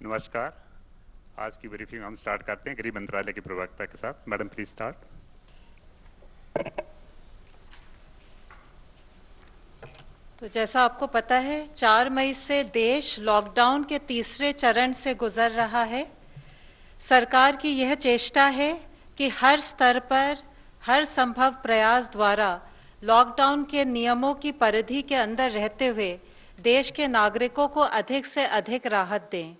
नमस्कार। आज की ब्रीफिंग हम स्टार्ट करते हैं गृह मंत्रालय के प्रवक्ता के साथ। Madam please start. तो जैसा आपको पता है 4 मई से देश लॉकडाउन के तीसरे चरण से गुजर रहा है। सरकार की यह चेष्टा है कि हर स्तर पर हर संभव प्रयास द्वारा लॉकडाउन के नियमों की परिधि के अंदर रहते हुए देश के नागरिकों को अधिक से अधिक राहत दें।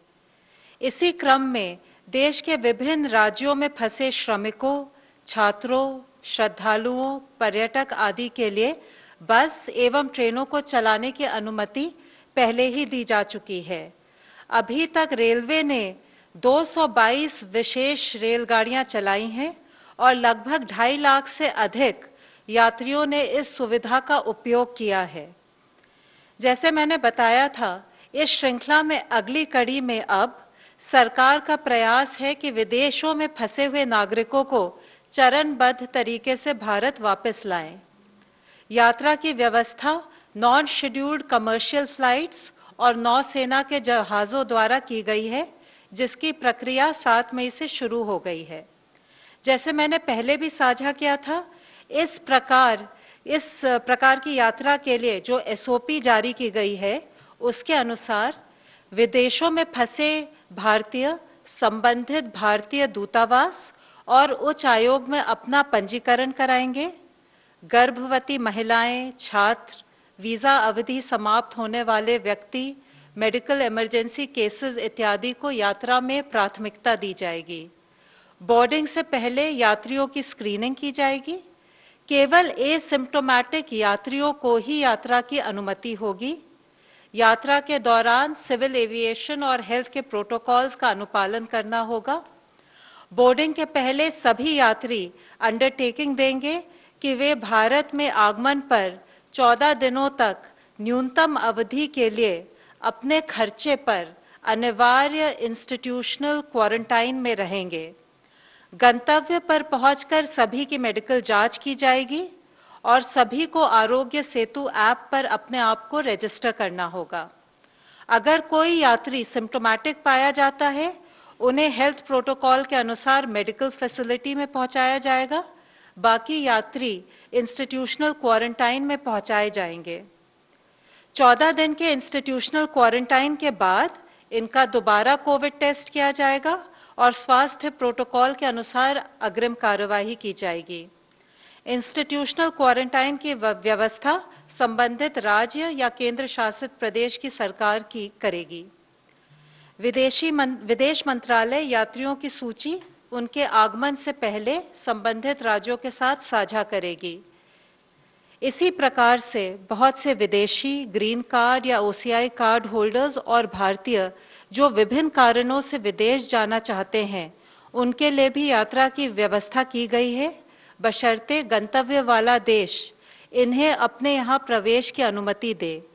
इसी क्रम में देश के विभिन्न राज्यों में फंसे श्रमिकों, छात्रों, श्रद्धालुओं, पर्यटक आदि के लिए बस एवं ट्रेनों को चलाने की अनुमति पहले ही दी जा चुकी है। अभी तक रेलवे ने 222 विशेष रेलगाड़ियां चलाई हैं और लगभग 2.5 लाख से अधिक यात्रियों ने इस सुविधा का उपयोग किया है। जैसे मैंने बताया था, इस श्रृंखला में अगली कड़ी में अब सरकार का प्रयास है कि विदेशों में फंसे हुए नागरिकों को चरणबद्ध तरीके से भारत वापस लाएं। यात्रा की व्यवस्था नॉन शेड्यूल्ड कमर्शियल फ्लाइट्स और नौसेना के जहाजों द्वारा की गई है, जिसकी प्रक्रिया 7 मई से शुरू हो गई है। जैसे मैंने पहले भी साझा किया था, इस प्रकार की यात्रा के लिए जो एसओपी जारी की गई है, उसके अनुसार विदेशों में फंसे भारतीय संबंधित भारतीय दूतावास और उच्च आयोग में अपना पंजीकरण कराएंगे। गर्भवती महिलाएं, छात्र, वीजा अवधि समाप्त होने वाले व्यक्ति, मेडिकल इमरजेंसी केसेस इत्यादि को यात्रा में प्राथमिकता दी जाएगी। बोर्डिंग से पहले यात्रियों की स्क्रीनिंग की जाएगी। केवल एसिम्प्टोमेटिक यात्रियों को ही यात्रा की अनुमति होगी। यात्रा के दौरान सिविल एविएशन और हेल्थ के प्रोटोकॉल्स का अनुपालन करना होगा। बोर्डिंग के पहले सभी यात्री अंडरटेकिंग देंगे कि वे भारत में आगमन पर 14 दिनों तक न्यूनतम अवधि के लिए अपने खर्चे पर अनिवार्य इंस्टीट्यूशनल क्वारंटाइन में रहेंगे। गंतव्य पर पहुंचकर सभी की मेडिकल जांच की जाएगी और सभी को आरोग्य सेतु ऐप पर अपने आप को रजिस्टर करना होगा। अगर कोई यात्री सिम्प्टोमेटिक पाया जाता है, उन्हें हेल्थ प्रोटोकॉल के अनुसार मेडिकल फैसिलिटी में पहुंचाया जाएगा। बाकी यात्री इंस्टीट्यूशनल क्वारंटाइन में पहुंचाए जाएंगे। 14 दिन के इंस्टीट्यूशनल क्वारंटाइन के बाद इनका दोबारा कोविड टेस्ट किया जाएगा और स्वास्थ्य प्रोटोकॉल के अनुसार अग्रिम कार्यवाही की जाएगी। इंस्टीट्यूशनल क्वारंटाइन की व्यवस्था संबंधित राज्य या केंद्र शासित प्रदेश की सरकार की करेगी। विदेश मंत्रालय यात्रियों की सूची उनके आगमन से पहले संबंधित राज्यों के साथ साझा करेगी। इसी प्रकार से बहुत से विदेशी ग्रीन कार्ड या ओसीआई कार्ड होल्डर्स और भारतीय जो विभिन्न कारणों से विदेश जाना चाहते हैं, उनके लिए भी यात्रा की व्यवस्था की गई है, बशर्ते गंतव्य वाला देश इन्हें अपने यहां प्रवेश की अनुमति दे।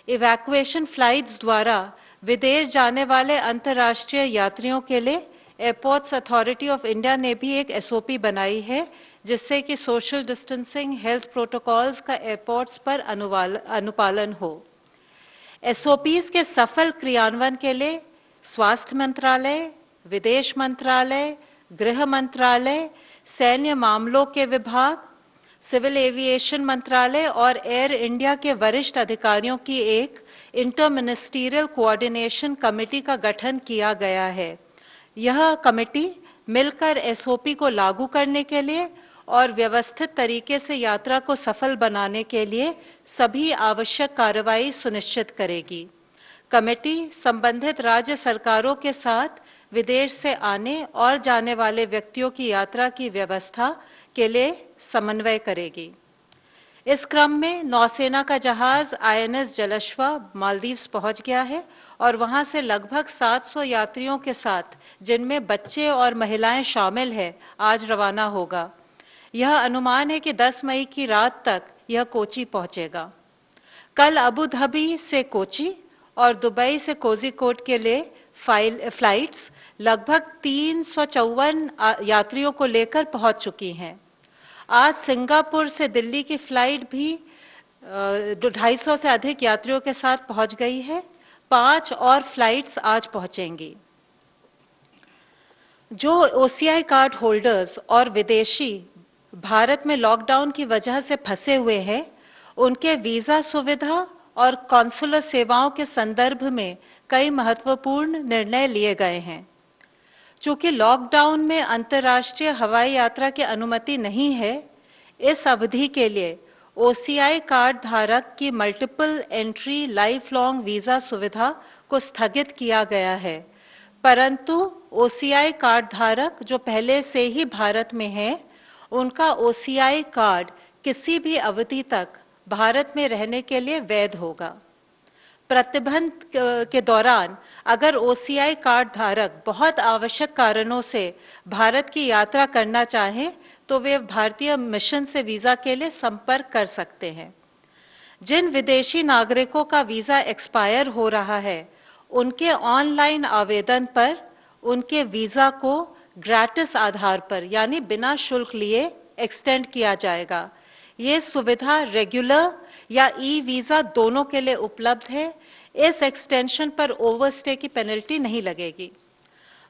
इवैक्यूएशन फ्लाइट्स द्वारा विदेश जाने वाले अंतर्राष्ट्रीय यात्रियों के लिए एयरपोर्ट्स अथॉरिटी ऑफ इंडिया ने भी एक एसओपी बनाई है, जिससे कि सोशल डिस्टेंसिंग, हेल्थ प्रोटोकॉल्स का एयरपोर्ट्स पर अनुपालन हो। एसओपीज के सफल क्रियान्वयन के लिए स्वास्थ्य मंत्रालय, विदेश मंत्रालय, गृह मंत्रालय, सैन्य मामलों के विभाग, सिविल एविएशन मंत्रालय और एयर इंडिया के वरिष्ठ अधिकारियों की एक इंटर मिनिस्ट्रियल कोऑर्डिनेशन कमेटी का गठन किया गया है। यह कमेटी मिलकर एसओपी को लागू करने के लिए और व्यवस्थित तरीके से यात्रा को सफल बनाने के लिए सभी आवश्यक कार्रवाई सुनिश्चित करेगी। कमेटी संबंधित राज्य सरकारों के साथ विदेश से आने और जाने वाले व्यक्तियों की यात्रा की व्यवस्था के लिए समन्वय करेगी। इस क्रम में नौसेना का जहाज आईएनएस जलश्वा मालदीव्स पहुंच गया है और वहां से लगभग 700 यात्रियों के साथ, जिनमें बच्चे और महिलाएं शामिल हैं, आज रवाना होगा। यह अनुमान है कि 10 मई की रात तक यह कोची पहुंचेगा। कल अबू धाबी से कोची और दुबई से कोझिकोड के लिए फ्लाइट्स लगभग 354 यात्रियों को लेकर पहुंच चुकी हैं। आज सिंगापुर से दिल्ली की फ्लाइट भी 250 से अधिक यात्रियों के साथ पहुंच गई है। 5 और फ्लाइट्स आज पहुंचेंगी। जो ओसीआई कार्ड होल्डर्स और विदेशी भारत में लॉकडाउन की वजह से फंसे हुए हैं, उनके वीजा सुविधा और कॉन्सुलर सेवाओं के संदर्भ में कई महत्वपूर्ण निर्णय लिए गए हैं। चूंकि लॉकडाउन में अंतर्राष्ट्रीय हवाई यात्रा की अनुमति नहीं है, इस अवधि के लिए ओसीआई कार्ड धारक की multiple entry life long visa सुविधा को स्थगित किया गया है, परंतु ओसीआई कार्ड धारक जो पहले से ही भारत में हैं, उनका ओसीआई कार्ड किसी भी अवधि तक भारत में रहने के लिए वैध होगा। प्रतिबंध के दौरान अगर ओसीआई कार्ड धारक बहुत आवश्यक कारणों से भारत की यात्रा करना चाहें, तो वे भारतीय मिशन से वीजा के लिए संपर्क कर सकते हैं। जिन विदेशी नागरिकों का वीजा एक्सपायर हो रहा है, उनके ऑनलाइन आवेदन पर उनके वीजा को ग्रेटिस आधार पर यानी बिना शुल्क लिए एक्सटेंड किया जाएगा। ये सुविधा रेगुलर या ई वीजा दोनों के लिए उपलब्ध है। इस एक्सटेंशन पर ओवरस्टे की पेनल्टी नहीं लगेगी।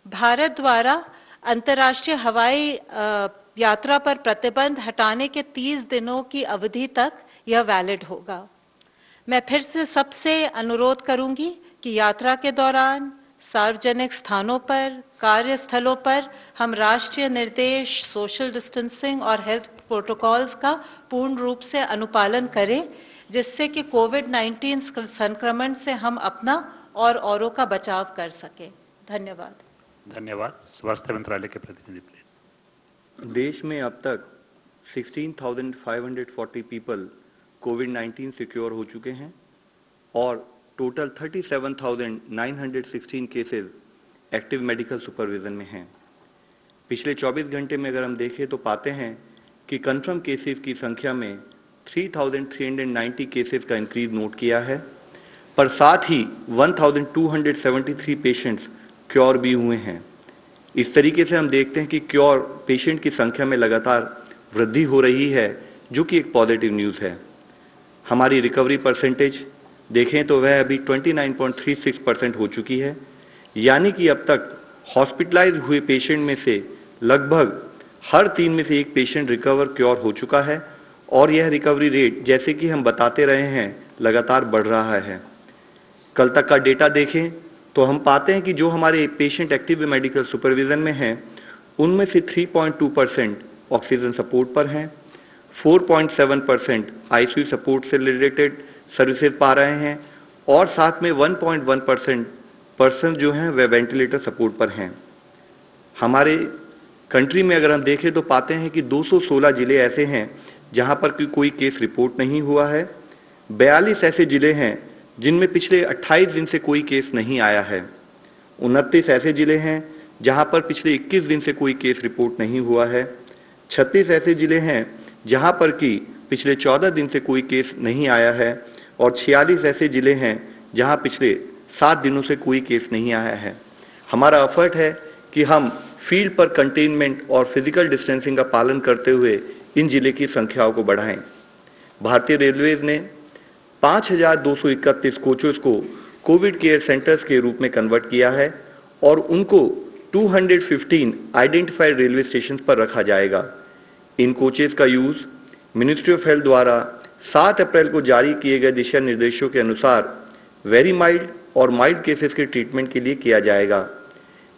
भारत द्वारा अंतर्राष्ट्रीय हवाई यात्रा पर प्रतिबंध हटाने के 30 दिनों की अवधि तक यह वैलिड होगा। मैं फिर से सबसे अनुरोध करूंगी कि यात्रा के दौरान सार्वजनिक स्थानों पर, कार्यस्थलों पर हम राष्ट्रीय निर्देश, सोशल डिस्टेंसिंग और हेल्थ प्रोटोकॉल्स का पूर्ण रूप से अनुपालन करें, जिससे कि कोविड-19 संक्रमण से हम अपना और औरों का बचाव कर सकें। धन्यवाद। धन्यवाद। स्वास्थ्य मंत्रालय के प्रतिनिधि प्लीज। देश में अब तक 16,540 पीपल कोविड-19 से क्योर हो चुके हैं और total 37,916 cases active medical supervision में हैं। पिछले 24 घंटे में अगर हम देखें तो पाते हैं कि कंफर्म केसेस की संख्या में 3,390 केसेस का इंक्रीज नोट किया है, पर साथ ही 1,273 पेशेंट्स क्योर भी हुए हैं। इस तरीके से हम देखते हैं कि क्योर पेशेंट की संख्या में लगातार वृद्धि हो रही है, जो कि एक पॉजिटिव न्यूज़ है। हमारी रिकवरी परसेंटेज देखें तो वह अभी 29.36% हो चुकी है, यानी कि अब तक हॉस्पिटलाइज हुए पेशेंट में से लगभग हर 3 में से 1 पेशेंट रिकवर क्योर हो चुका है और यह रिकवरी रेट जैसे कि हम बताते रहे हैं लगातार बढ़ रहा है। कल तक का डेटा देखें तो हम पाते हैं कि जो हमारे पेशेंट एक्टिव मेडिकल सुपरविजन में हैं, उनमें से 3.2% ऑक्सीजन सपोर्ट पर हैं, 4.7% आईसीयू सपोर्ट से रिलेटेड सर्विसेज पा रहे हैं और साथ में 1.1% पर्सन जो हैं वह वेंटिलेटर सपोर्ट पर हैं। हमारे कंट्री में अगर हम देखें तो पाते हैं कि 216 जिले ऐसे हैं जहां पर कोई केस रिपोर्ट नहीं हुआ है। 42 ऐसे जिले हैं जिनमें पिछले 28 दिन से कोई केस नहीं आया है। 29 ऐसे जिले हैं जहां पर पिछले 21 दिन से कोई केस रिपोर्ट नहीं हुआ है। 36 ऐसे जिले हैं जहां पर कि पिछले 14 दिन से कोई केस नहीं आया है और 46 ऐसे जिले हैं जहां पिछले 7 दिनों से कोई केस नहीं आया है। हमारा एफर्ट है कि हम फील्ड पर कंटेनमेंट और फिजिकल डिस्टेंसिंग का पालन करते हुए इन जिले की संख्याओं को बढ़ाएं। भारतीय रेलवेज ने 5,231 कोचेस को कोविड केयर सेंटर्स के रूप में कन्वर्ट किया है और उनको 215 आइडेंटिफाइड रेलवे स्टेशन पर रखा जाएगा। इन कोचेस का यूज मिनिस्ट्री ऑफ हेल्थ द्वारा 7 अप्रैल को जारी किए गए दिशा निर्देशों के अनुसार वेरी माइल्ड और माइल्ड केसेस के ट्रीटमेंट के लिए किया जाएगा।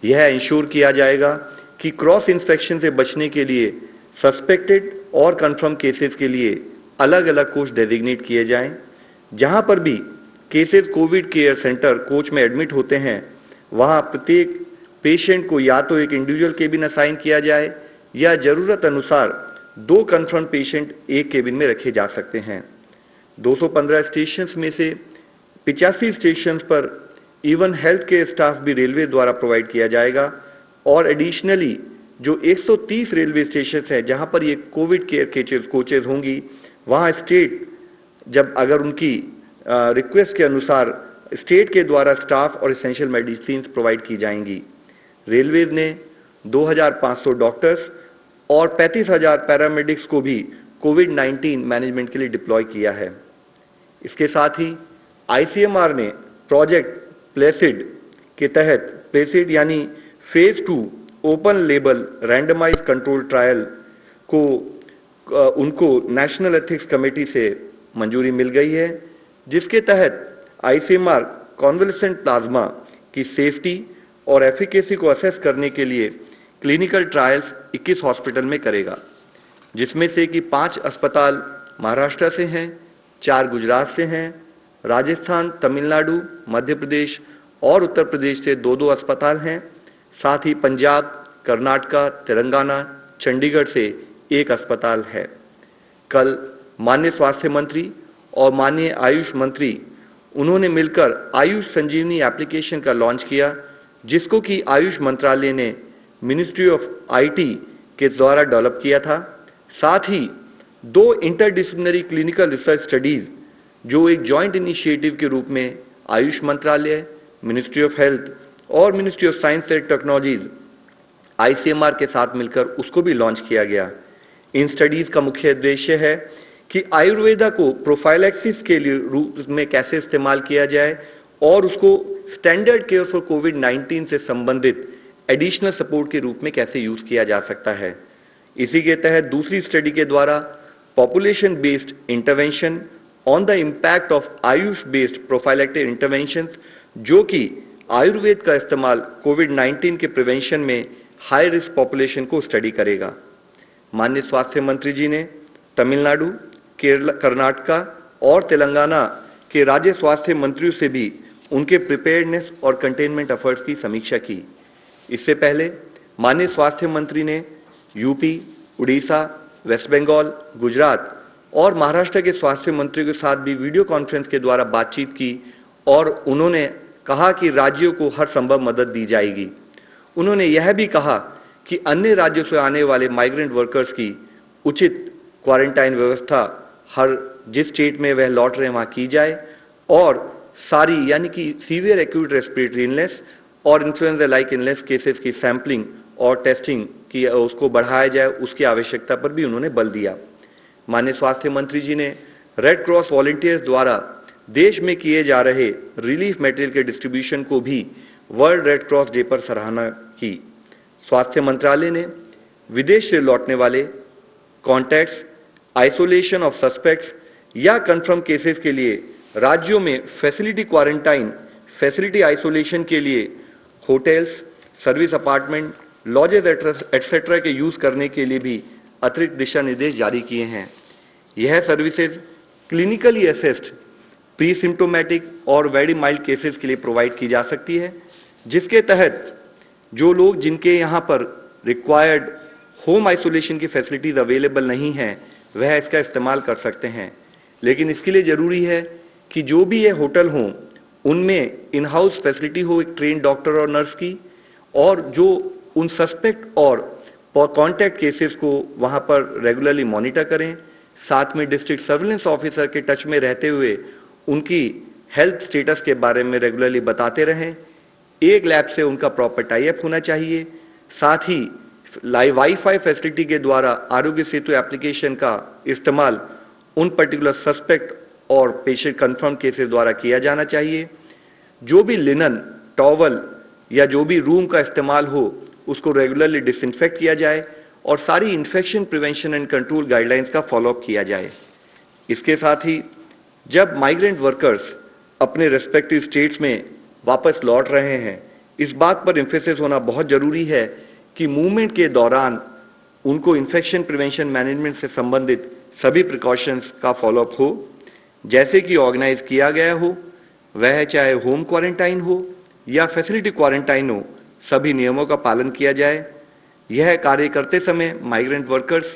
यह इंश्योर किया जाएगा कि क्रॉस इन्फेक्शन से बचने के लिए सस्पेक्टेड और कंफर्म केसेस के लिए अलग अलग कोच डेजिग्नेट किए जाएं। जहां पर भी cases Covid care centre coach में एडमिट होते हैं, वहां प्रत्येक पेशेंट को या तो एक इंडिविजुअल केबिन असाइन किया जाए या जरूरत अनुसार 2 कंफर्म पेशेंट एक केबिन में रखे जा सकते हैं। 215 स्टेशन में से 85 स्टेशन पर इवन हेल्थ केयर स्टाफ भी रेलवे द्वारा प्रोवाइड किया जाएगा और एडिशनली जो 130 रेलवे स्टेशन हैं जहां पर ये कोविड केयर कोचेज होंगी, वहां स्टेट जब अगर उनकी रिक्वेस्ट के अनुसार स्टेट के द्वारा स्टाफ और एसेंशियल मेडिसिन प्रोवाइड की जाएंगी। रेलवेज ने 2,500 डॉक्टर्स और 35,000 पैरामेडिक्स को भी कोविड-19 मैनेजमेंट के लिए डिप्लॉय किया है। इसके साथ ही आईसीएमआर ने प्रोजेक्ट प्लेसिड के तहत प्लेसिड यानी phase 2 open label randomise control trial को उनको नेशनल एथिक्स कमेटी से मंजूरी मिल गई है, जिसके तहत आईसीएमआर कॉन्वलेसेंट प्लाज्मा की सेफ्टी और एफिकेसी को असेस करने के लिए क्लिनिकल ट्रायल्स 21 हॉस्पिटल में करेगा, जिसमें से कि 5 अस्पताल महाराष्ट्र से हैं, 4 गुजरात से हैं, राजस्थान, तमिलनाडु, मध्य प्रदेश और उत्तर प्रदेश से 2-2 अस्पताल हैं, साथ ही पंजाब, कर्नाटका, तेलंगाना, चंडीगढ़ से 1 अस्पताल है। कल माननीय स्वास्थ्य मंत्री और माननीय आयुष मंत्री उन्होंने मिलकर आयुष संजीवनी एप्लीकेशन का लॉन्च किया, जिसको कि आयुष मंत्रालय ने मिनिस्ट्री ऑफ आईटी के द्वारा डेवलप किया था। साथ ही 2 इंटरडिसिप्लिनरी क्लिनिकल रिसर्च स्टडीज जो एक जॉइंट इनिशिएटिव के रूप में आयुष मंत्रालय, मिनिस्ट्री ऑफ हेल्थ और ministry of science and technologies ICMR के साथ मिलकर उसको भी लॉन्च किया गया। इन स्टडीज का मुख्य उद्देश्य है कि आयुर्वेदा को प्रोफाइलैक्सिस के लिए रूप में कैसे इस्तेमाल किया जाए और उसको स्टैंडर्ड केयर फॉर कोविड-19 से संबंधित एडिशनल सपोर्ट के रूप में कैसे यूज किया जा सकता है। इसी के तहत दूसरी स्टडी के द्वारा population based intervention on the impact of Ayush based prophylactic intervention, जो कि आयुर्वेद का इस्तेमाल कोविड-19 के प्रिवेंशन में हाई रिस्क पॉपुलेशन को स्टडी करेगा। माननीय स्वास्थ्य मंत्री जी ने तमिलनाडु, केरल, कर्नाटका और तेलंगाना के राज्य स्वास्थ्य मंत्रियों से भी उनके प्रिपेयर्डनेस और कंटेनमेंट एफर्ट्स की समीक्षा की। इससे पहले माननीय स्वास्थ्य मंत्री ने यूपी, उड़ीसा, वेस्ट बंगाल, गुजरात और महाराष्ट्र के स्वास्थ्य मंत्रियों के साथ भी वीडियो कॉन्फ्रेंस के द्वारा बातचीत की और उन्होंने कहा कि राज्यों को हर संभव मदद दी जाएगी। उन्होंने यह भी कहा कि अन्य राज्यों से आने वाले माइग्रेंट वर्कर्स की उचित क्वारंटाइन व्यवस्था हर जिस स्टेट में वह लौट रहे हैं वहां की जाए और सारी यानी कि सीवियर एक्यूट रेस्पिरेटरी इलनेस और इन्फ्लुएंजा लाइक इलनेस केसेस की सैंपलिंग और टेस्टिंग की उसको बढ़ाया जाए, उसकी आवश्यकता पर भी उन्होंने बल दिया। माननीय स्वास्थ्य मंत्री जी ने रेड क्रॉस वॉलंटियर्स द्वारा देश में किए जा रहे रिलीफ मटेरियल के डिस्ट्रीब्यूशन को भी वर्ल्ड रेड क्रॉस डे पर सराहना की। स्वास्थ्य मंत्रालय ने विदेश से लौटने वाले कॉन्टैक्ट्स, आइसोलेशन ऑफ सस्पेक्ट्स या कंफर्म केसेस के लिए राज्यों में फैसिलिटी क्वारंटाइन, फैसिलिटी आइसोलेशन के लिए hotels, service apartment, lodges etcetera के यूज करने के लिए भी अतिरिक्त दिशा निर्देश जारी किए हैं। यह services clinically assessed pre symptomatic और वेरी माइल्ड केसेस के लिए प्रोवाइड की जा सकती है, जिसके तहत जो लोग जिनके यहां पर रिक्वायर्ड होम आइसोलेशन की फैसिलिटीज अवेलेबल नहीं है वह इसका इस्तेमाल कर सकते हैं। लेकिन इसके लिए जरूरी है कि जो भी ये होटल हों उनमें इन हाउस फैसिलिटी हो एक ट्रेन डॉक्टर और नर्स की, और जो उन सस्पेक्ट और कॉन्टैक्ट केसेस को वहां पर रेगुलरली मॉनिटर करें, साथ में डिस्ट्रिक्ट सर्विलेंस ऑफिसर के टच में रहते हुए उनकी हेल्थ स्टेटस के बारे में रेगुलरली बताते रहें। एक लैब से उनका प्रॉपर टाई अप होना चाहिए। साथ ही वाईफाई फैसिलिटी के द्वारा आरोग्य सेतु एप्लीकेशन का इस्तेमाल उन पर्टिकुलर सस्पेक्ट और पेशेंट कंफर्म केसेस द्वारा किया जाना चाहिए। जो भी लिनन, टॉवल या जो भी रूम का इस्तेमाल हो उसको रेगुलरली डिसइंफेक्ट किया जाए और सारी infection prevention and control guidelines का फॉलोअप किया जाए। इसके साथ ही जब माइग्रेंट वर्कर्स अपने रेस्पेक्टिव स्टेट्स में वापस लौट रहे हैं, इस बात पर एम्फेसिस होना बहुत जरूरी है कि मूवमेंट के दौरान उनको इन्फेक्शन प्रिवेंशन मैनेजमेंट से संबंधित सभी प्रिकॉशंस का फॉलोअप हो, जैसे कि ऑर्गेनाइज किया गया हो, वह चाहे होम क्वारंटाइन हो या फैसिलिटी क्वारंटाइन हो, सभी नियमों का पालन किया जाए। यह कार्य करते समय माइग्रेंट वर्कर्स,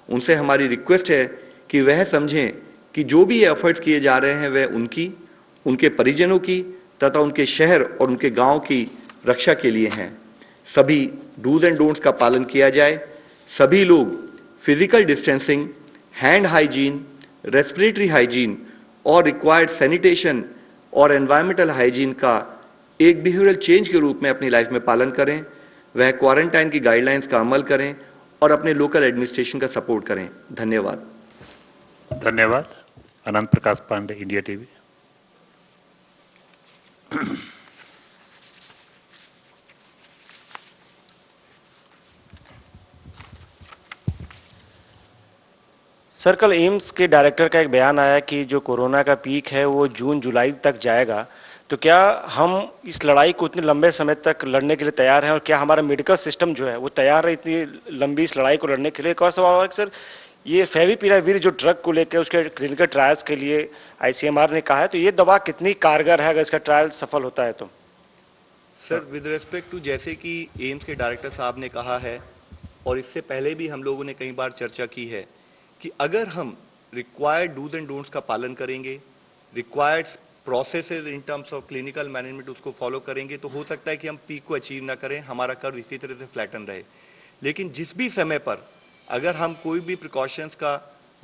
उनसे हमारी रिक्वेस्ट है कि वह समझें कि जो भी एफर्ट्स किए जा रहे हैं वह उनकी, उनके परिजनों की तथा उनके शहर और उनके गांव की रक्षा के लिए हैं। सभी डूज एंड डोंट्स का पालन किया जाए। सभी लोग physical distancing, hand hygiene, respiratory hygiene और रिक्वायर्ड सैनिटेशन और एनवायरमेंटल हाइजीन का एक बिहेवियरल चेंज के रूप में अपनी लाइफ में पालन करें। वह क्वारंटाइन की गाइडलाइंस का अमल करें और अपने लोकल एडमिनिस्ट्रेशन का सपोर्ट करें। धन्यवाद। धन्यवाद। अनंत प्रकाश पांडे, इंडिया टीवी। सर, कल एम्स के डायरेक्टर का एक बयान आया कि जो कोरोना का पीक है वो जून जुलाई तक जाएगा। तो क्या हम इस लड़ाई को इतने लंबे समय तक लड़ने के लिए तैयार हैं और क्या हमारा मेडिकल सिस्टम जो है वो तैयार है इतनी लंबी इस लड़ाई को लड़ने के लिए? एक और सवाल है कि सर, ये फेविपिराविर जो ड्रग को लेकर उसके क्लिनिकल ट्रायल्स के लिए आईसीएमआर ने कहा है, तो ये दवा कितनी कारगर है अगर इसका ट्रायल सफल होता है तो? सर, विद रिस्पेक्ट टू जैसे कि एम्स के डायरेक्टर साहब ने कहा है और इससे पहले भी हम लोगों ने कई बार चर्चा की है कि अगर हम रिक्वायर्ड डूज एंड डोंट्स का पालन करेंगे, required processes in terms of clinical management उसको फॉलो करेंगे, तो हो सकता है कि हम पीक को अचीव ना करें, हमारा कर्व इसी तरह से फ्लैटन रहे। लेकिन जिस भी समय पर अगर हम कोई भी प्रिकॉशंस का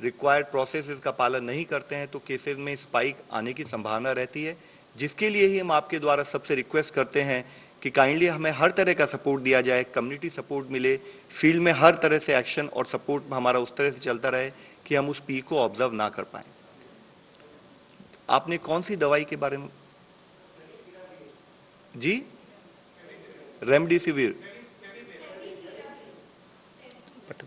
रिक्वायर्ड प्रोसेसेस का पालन नहीं करते हैं तो केसेस में स्पाइक आने की संभावना रहती है, जिसके लिए ही हम आपके द्वारा सबसे रिक्वेस्ट करते हैं कि काइंडली हमें हर तरह का सपोर्ट दिया जाए, कम्युनिटी सपोर्ट मिले, फील्ड में हर तरह से एक्शन और सपोर्ट हमारा उस तरह से चलता रहे कि हम उस पीक को ऑब्जर्व ना कर पाए। आपने कौन सी दवाई के बारे में जी? रेमडेसिविर।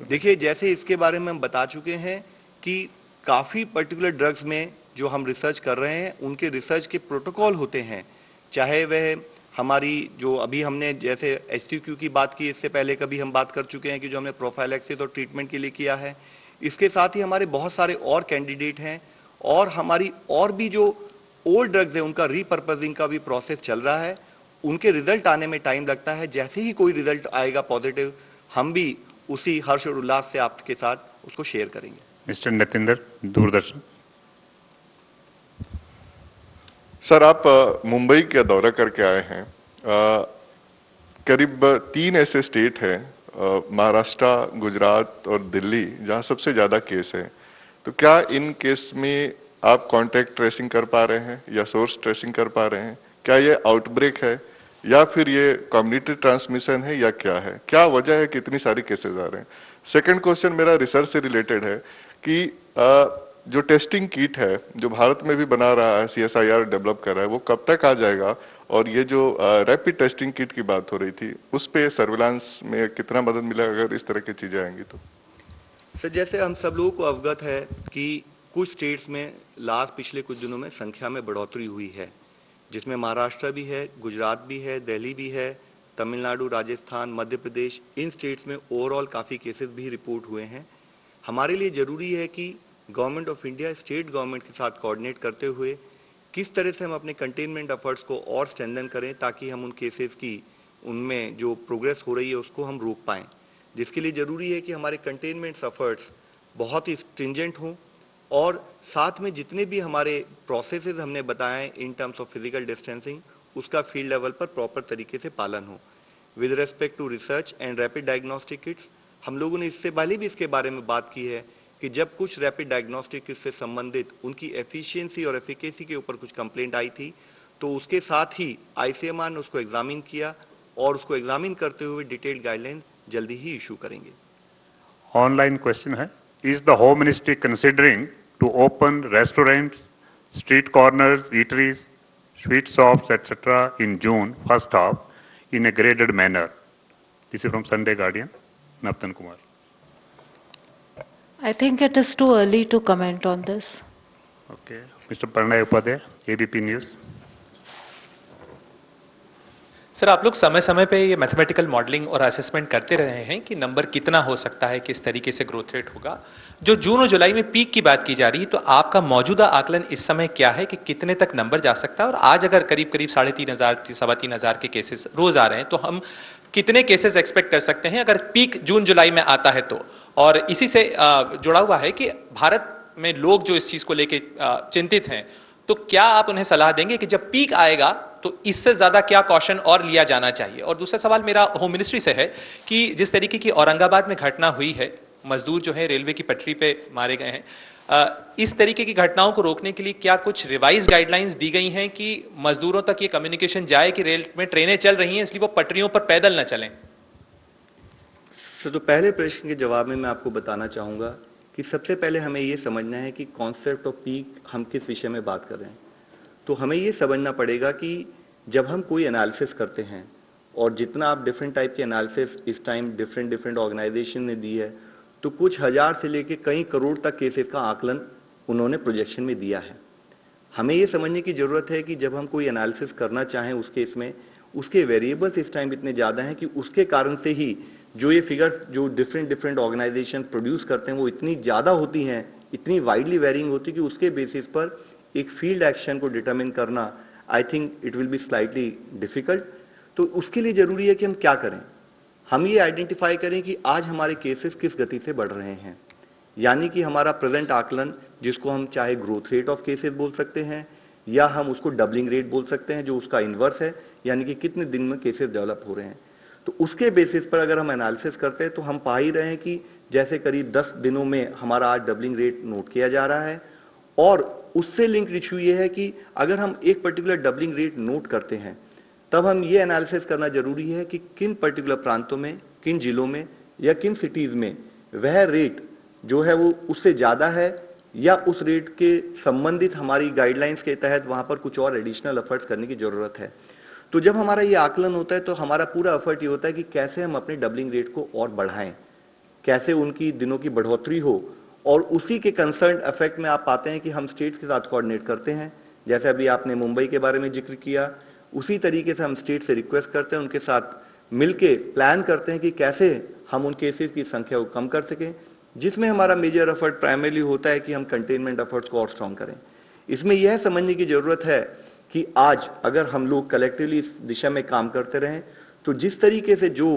देखिए, जैसे इसके बारे में हम बता चुके हैं कि काफी पर्टिकुलर ड्रग्स में जो हम रिसर्च कर रहे हैं उनके रिसर्च के प्रोटोकॉल होते हैं, चाहे वह हमारी जो अभी हमने जैसे एचटीक्यू की बात की, इससे पहले कभी हम बात कर चुके हैं कि जो हमने प्रोफाइलैक्सिस और ट्रीटमेंट के लिए किया है। इसके साथ ही हमारे बहुत सारे और कैंडिडेट हैं और हमारी और भी जो ओल्ड ड्रग्स है उनका रीपर्पजिंग का भी प्रोसेस चल रहा है। उनके रिजल्ट आने में टाइम लगता है, जैसे ही कोई रिजल्ट आएगा पॉजिटिव, हम भी उसी हर्ष और उल्लास से आपके साथ उसको शेयर करेंगे। मिस्टर नितिंदर, दूरदर्शन। सर, आप मुंबई का दौरा करके आए हैं। करीब 3 ऐसे स्टेट हैं, महाराष्ट्र, गुजरात और दिल्ली, जहां सबसे ज्यादा केस है। तो क्या इन केस में आप कांटेक्ट ट्रेसिंग कर पा रहे हैं या सोर्स ट्रेसिंग कर पा रहे हैं? क्या ये आउटब्रेक है या फिर ये कम्युनिटी ट्रांसमिशन है या क्या है? क्या वजह है कि इतनी सारी केसेस आ रहे हैं? सेकंड क्वेश्चन मेरा रिसर्च से रिलेटेड है कि जो टेस्टिंग किट है जो भारत में भी बना रहा है, सीएसआईआर डेवलप कर रहा है, वो कब तक आ जाएगा? और ये जो रैपिड टेस्टिंग किट की बात हो रही थी, उस पे सर्विलांस में कितना मदद मिलेगा अगर इस तरह की चीजें आएंगी तो? सर, जैसे हम सब लोगों को अवगत है कि कुछ स्टेट्स में पिछले कुछ दिनों में संख्या में बढ़ोतरी हुई है, जिसमें महाराष्ट्र भी है, गुजरात भी है, दिल्ली भी है, तमिलनाडु, राजस्थान, मध्य प्रदेश, इन स्टेट्स में ओवरऑल काफी केसेस भी रिपोर्ट हुए हैं। हमारे लिए जरूरी है कि government of India state government के साथ कोऑर्डिनेट करते हुए किस तरह से हम अपने कंटेनमेंट एफर्ट्स को और स्ट्रेंथन करें ताकि हम उन केसेस की उनमें जो प्रोग्रेस हो रही है उसको हम रोक पाएं। जिसके लिए जरूरी है कि हमारे कंटेनमेंट एफर्ट्स बहुत ही स्ट्रिंजेंट हों और साथ में जितने भी हमारे प्रोसेसेस हमने बताए in terms of physical distancing, उसका फील्ड लेवल पर प्रॉपर तरीके से पालन हो। With respect to research and rapid diagnostic kits, हम लोगों ने इससे पहले भी इसके बारे में बात की है कि जब कुछ रैपिड डायग्नोस्टिक किट से संबंधित उनकी एफिशिएंसी और एफिकेसी के ऊपर कुछ कंप्लेंट आई थी, तो उसके साथ ही आईसीएमआर ने उसको एग्जामिन किया और उसको एग्जामिन करते हुए डिटेल्ड गाइडलाइन जल्दी ही इशू करेंगे। ऑनलाइन क्वेश्चन है, is the home ministry considering to open restaurants, street corners, eateries, sweet shops etcetera in June first half in a graded manner? This is from Sunday Guardian, Navtan Kumar. I think it is too early to comment on this. Okay. Mr. Pranay Upadhyay, ABP News. Sir, आप लोग समय समय पे ये mathematical modelling और assessment करते रहे हैं कि नंबर कितना हो सकता है, किस तरीके से ग्रोथ रेट होगा। जो जून और जुलाई में पीक की बात की जा रही है, तो आपका मौजूदा आकलन इस समय क्या है कि कितने तक नंबर जा सकता है? और आज अगर करीब करीब 3,500 सवा 3,000 के केसेस रोज आ रहे हैं, तो हम कितने केसेस एक्सपेक्ट कर सकते हैं अगर पीक जून जुलाई में आता है तो? और इसी से जुड़ा हुआ है कि भारत में लोग जो इस चीज को लेके चिंतित हैं, तो क्या आप उन्हें सलाह देंगे कि जब पीक आएगा तो इससे ज्यादा क्या कॉशन और लिया जाना चाहिए? और दूसरा सवाल मेरा होम मिनिस्ट्री से है कि जिस तरीके की औरंगाबाद में घटना हुई है, मजदूर जो है रेलवे की पटरी पे मारे गए हैं, इस तरीके की घटनाओं को रोकने के लिए क्या कुछ रिवाइज गाइडलाइंस दी गई हैं कि मजदूरों तक ये कम्युनिकेशन जाए कि रेल में ट्रेनें चल रही हैं इसलिए वो पटरियों पर पैदल न चलें? तो पहले प्रश्न के जवाब में मैं आपको बताना चाहूंगा कि सबसे पहले हमें यह समझना है कि कॉन्सेप्ट ऑफ पीक हम किस विषय में बात कर रहे हैं। तो हमें यह समझना पड़ेगा कि जब हम कोई एनालिसिस करते हैं, और जितना आप डिफरेंट टाइप के एनालिसिस इस टाइम डिफरेंट ऑर्गेनाइजेशन ने दी है, तो कुछ हजार से लेके कई करोड़ तक केसेस का आकलन उन्होंने प्रोजेक्शन में दिया है। हमें यह समझने की जरूरत है कि जब हम कोई एनालिसिस करना चाहें उस केस में, उसके वेरिएबल्स इस टाइम इतने ज्यादा हैं कि उसके कारण से ही जो ये फिगर जो डिफरेंट ऑर्गेनाइजेशन प्रोड्यूस करते हैं वो इतनी ज्यादा होती हैं, इतनी वाइडली वेरिंग होती है कि उसके बेसिस पर एक फील्ड एक्शन को डिटरमिन करना I think it will be slightly difficult. तो उसके लिए जरूरी है कि हम क्या करें, हम ये आइडेंटिफाई करें कि आज हमारे केसेस किस गति से बढ़ रहे हैं, यानी कि हमारा प्रेजेंट आकलन जिसको हम चाहे ग्रोथ रेट ऑफ केसेस बोल सकते हैं या हम उसको डबलिंग रेट बोल सकते हैं, जो उसका इन्वर्स है, यानी कि कितने दिन में केसेस डेवलप हो रहे हैं। तो उसके बेसिस पर अगर हम एनालिसिस करते हैं तो हम पा ही रहे हैं कि जैसे करीब 10 दिनों में हमारा आज डबलिंग रेट नोट किया जा रहा है। और उससे लिंक इशू ये है कि अगर हम एक पर्टिकुलर डबलिंग रेट नोट करते हैं तब हम ये एनालिसिस करना जरूरी है कि किन पर्टिकुलर प्रांतों में, किन जिलों में या किन सिटीज में वह रेट जो है वो उससे ज्यादा है या उस रेट के संबंधित हमारी गाइडलाइंस के तहत वहां पर कुछ और एडिशनल एफर्ट्स करने की जरूरत है। तो जब हमारा ये आकलन होता है तो हमारा पूरा एफर्ट ये होता है कि कैसे हम अपने डबलिंग रेट को और बढ़ाएं, कैसे उनकी दिनों की बढ़ोतरी हो। और उसी के कंसर्न इफेक्ट में आप पाते हैं कि हम स्टेट्स के साथ कोऑर्डिनेट करते हैं, जैसे अभी आपने मुंबई के बारे में जिक्र किया, उसी तरीके से हम स्टेट से रिक्वेस्ट करते हैं, उनके साथ मिलके प्लान करते हैं कि कैसे हम उन केसेस की संख्या को कम कर सकें, जिसमें हमारा मेजर एफर्ट प्राइमरली होता है कि हम कंटेनमेंट एफर्ट्स को और स्ट्रांग करें। इसमें यह समझने की जरूरत है कि आज अगर हम लोग कलेक्टिवली इस दिशा में काम करते रहें तो जिस तरीके से जो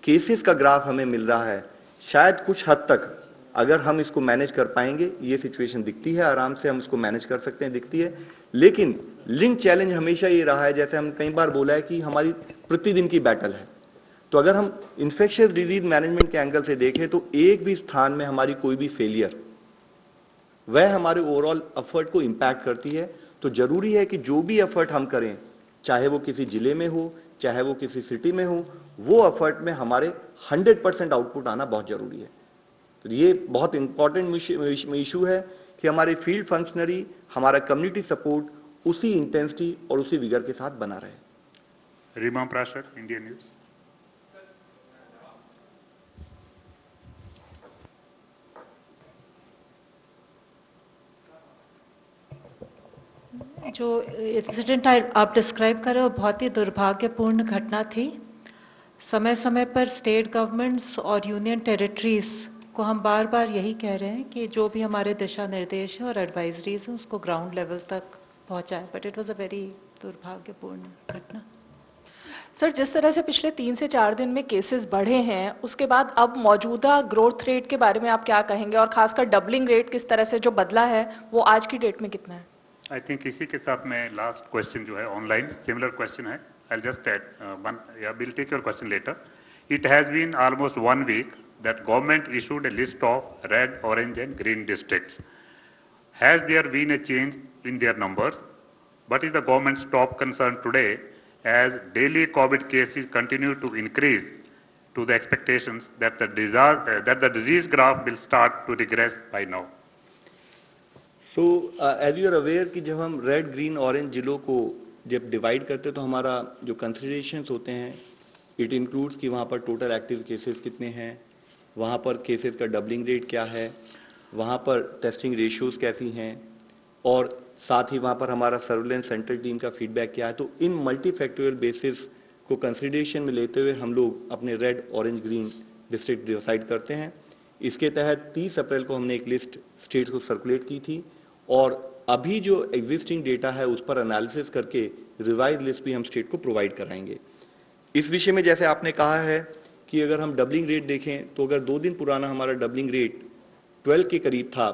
केसेस का ग्राफ हमें मिल रहा है, शायद कुछ हद तक अगर हम इसको मैनेज कर पाएंगे, ये सिचुएशन दिखती है, आराम से हम इसको मैनेज कर सकते हैं, दिखती है। लेकिन लिंक चैलेंज हमेशा ये रहा है, जैसे हम कई बार बोला है कि हमारी प्रतिदिन की बैटल है। तो अगर हम इंफेक्शियस डिजीज मैनेजमेंट के एंगल से देखें तो एक भी स्थान में हमारी कोई भी फेलियर वह हमारे ओवरऑल एफर्ट को इंपैक्ट करती है। तो जरूरी है कि जो भी एफर्ट हम करें, चाहे वो किसी जिले में हो, चाहे वो किसी सिटी में हो, वो एफर्ट में हमारे 100% आउटपुट आना बहुत जरूरी है। तो ये बहुत इंपॉर्टेंट इशू है कि हमारे फील्ड फंक्शनरी, हमारा कम्युनिटी सपोर्ट उसी इंटेंसिटी और उसी विगर के साथ बना रहे। Reema Prashar, Indian News. जो इंसिडेंट आप डिस्क्राइब कर रहे हो बहुत ही दुर्भाग्यपूर्ण घटना थी। समय समय पर स्टेट गवर्नमेंट्स और यूनियन टेरिटरीज को हम बार बार यही कह रहे हैं कि जो भी हमारे दिशा निर्देश हैं और एडवाइजरीज हैं उसको ग्राउंड लेवल तक पहुंचाएं, but it was a very दुर्भाग्यपूर्ण घटना। सर, जिस तरह से पिछले 3 से 4 दिन में केसेस बढ़े हैं, उसके बाद अब मौजूदा ग्रोथ रेट के बारे में आप क्या कहेंगे, और खासकर डबलिंग रेट किस तरह से जो बदला है वो आज की डेट में कितना है? आई थिंक इसी के साथ में लास्ट क्वेश्चन जो है ऑनलाइन सिमिलर क्वेश्चन है। आई जस्ट एड वन, या will take your question later. It has been almost 1 week that government issued a list of red, orange and green districts. Has there been a change in their numbers? What is the government's top concern today as daily COVID cases continue to increase to the expectations that the disease graph will start to regress by now? So, as you are aware कि जब हम red, green, orange जिलों को जब divide करते हैं तो हमारा जो कंसिडरेशंस होते हैं, इट इंक्लूड्स कि वहाँ पर टोटल एक्टिव केसेस कितने हैं, वहाँ पर केसेस का डबलिंग रेट क्या है, वहाँ पर टेस्टिंग रेशियोज कैसी हैं, और साथ ही वहाँ पर हमारा सर्विलेंस सेंट्रल टीम का फीडबैक क्या है। तो इन मल्टीफैक्टोरियल बेसिस को कंसिडरेशन में लेते हुए हम लोग अपने red, orange, green district decide करते हैं। इसके तहत 30 अप्रैल को हमने एक लिस्ट स्टेट्स को सर्कुलेट की थी और अभी जो एग्जिस्टिंग डेटा है उस पर एनालिसिस करके रिवाइज लिस्ट भी हम स्टेट को प्रोवाइड कराएंगे। इस विषय में जैसे आपने कहा है कि अगर हम डबलिंग रेट देखें तो अगर 2 दिन पुराना हमारा डबलिंग रेट 12 के करीब था,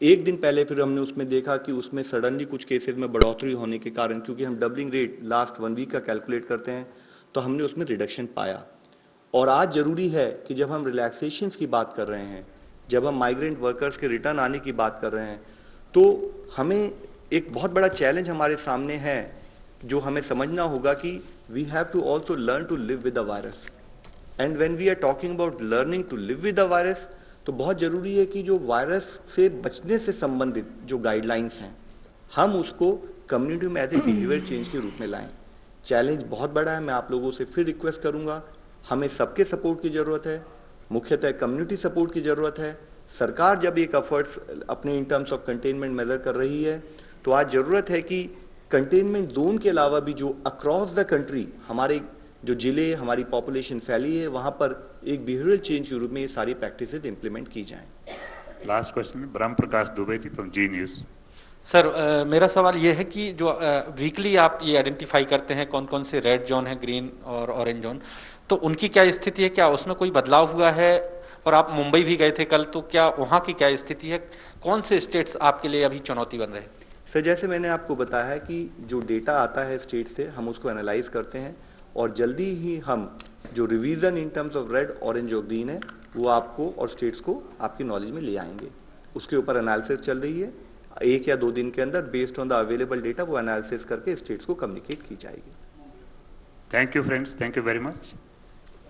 एक दिन पहले फिर हमने उसमें देखा कि उसमें सडनली कुछ केसेस में बढ़ोतरी होने के कारण, क्योंकि हम डबलिंग रेट लास्ट 1 week का कैलकुलेट करते हैं, तो हमने उसमें रिडक्शन पाया। और आज जरूरी है कि जब हम रिलैक्सेशन की बात कर रहे हैं, जब हम माइग्रेंट वर्कर्स के रिटर्न आने की बात कर रहे हैं, तो हमें एक बहुत बड़ा चैलेंज हमारे सामने है जो हमें समझना होगा कि we have to also learn to live with the virus. And when we are talking about learning to live with the virus, तो बहुत जरूरी है कि जो वायरस से बचने से संबंधित जो गाइडलाइंस हैं, हम उसको कम्युनिटी में एज ए बिहेवियर चेंज के रूप में लाएं। चैलेंज बहुत बड़ा है। मैं आप लोगों से फिर रिक्वेस्ट करूंगा, हमें सबके सपोर्ट की जरूरत है। मुख्यतः कम्युनिटी सपोर्ट की जरूरत है। सरकार जब एक एफर्ट्स अपने in terms of containment measure कर रही है, तो आज जरूरत है कि कंटेनमेंट जोन के अलावा भी जो अक्रॉस द कंट्री हमारे जो जिले, हमारी पॉपुलेशन फैली है, वहां पर एक बिहेवियरल चेंज के रूप में ये सारी प्रैक्टिसेस इंप्लीमेंट की जाएं। Last question, Brahm Prakash Dubedi from G News. Sir मेरा सवाल ये है कि जो वीकली आप ये आइडेंटिफाई करते हैं कौन कौन से रेड जोन है, ग्रीन और ऑरेंज जोन, तो उनकी क्या स्थिति है, क्या उसमें कोई बदलाव हुआ है? और आप मुंबई भी गए थे कल, तो क्या वहां की क्या स्थिति है? कौन से स्टेट्स आपके लिए अभी चुनौती बन रहे हैं? सर, जैसे मैंने आपको बताया है कि जो डेटा आता है स्टेट से, हम उसको एनालाइज करते हैं और जल्दी ही हम जो revision in terms of red, orange और ग्रीन है वो आपको और स्टेट्स को आपकी नॉलेज में ले आएंगे। उसके ऊपर एनालिसिस चल रही है, 1 या 2 दिन के अंदर based on the available data वो एनालिसिस करके स्टेट्स को कम्युनिकेट की जाएगी। Thank you, friends. Thank you very much.